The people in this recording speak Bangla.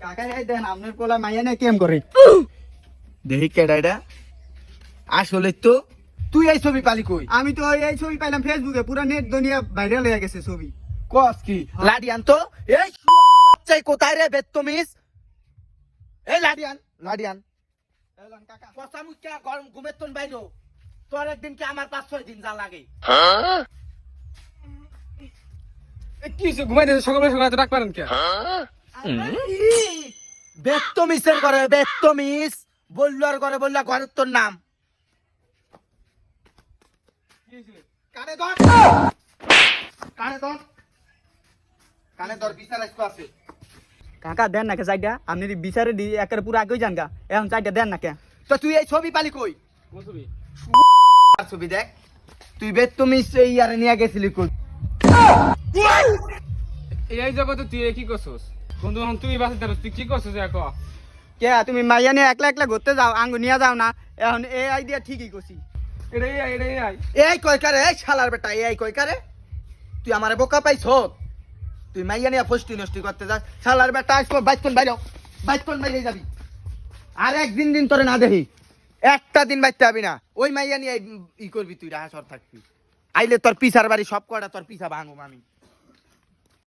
কাকা এই দেন আপনার পোলা মাইয়া নিয়ে কেম করে দেখি কেডা এটা আসলে তো তুই এই ছবি পালি কই আমি তো এই ছবি পাইলাম ফেসবুকে পুরো নেট দুনিয়া ভাইরাল হয়ে গেছে ছবি কস কি লাডিয়ান তো এই চাই কোথায় রে বেত্তমিস এই লাডিয়ান লাডিয়ান এলন কাকা কথা মুখ্যা গরম ঘুমের তোন বাইরো তোর একদিন কি আমার 5-6 দিন যা লাগে কি ঘুমাইতে সকালে সকালে ডাক পারেন কে? বেত্তমিসের করে বেত্তমিস বললো আর করে বললা ঘরের তোর নাম কানে ধর কানে ধর কানে ধর বিচার আছে কাকা দেন না কে চাইটা আপনি বিচারে একের পুরো আগে যান গা এখন চাইটা দেন না কে তো তুই এই ছবি পালি কই কোন ছবি? ছবি দেখ তুই বেত্তমিস এই ইয়ারে নিয়ে গেছিলি কই এই জগতে তুই কি করছস? বন্ধু এখন তুই বাঁচতে পারছ, তুই কি করছস এখন? কে তুমি মাইয়া নিয়ে একলা একলা ঘুরতে যাও আঙ্গু নিয়ে যাও না এখন এই আইডিয়া ঠিকই করছি এটাই আই এই কই কারে এই শালার বেটা এই কই কারে তুই আমারে বোকা পাইছ তুই মাইয়া নিয়ে ফষ্টি নষ্টি করতে যাস শালার বেটা আইস বাইতন বাইরে যাবি আর একদিন দিন তোরে না দেখি একটা দিন বাইতে যাবি না ওই মাইয়া নিয়ে ই করবি তুই রাহাসর থাকবি আইলে তোর পিছার বাড়ি সব কটা তোর পিছা ভাঙবো আমি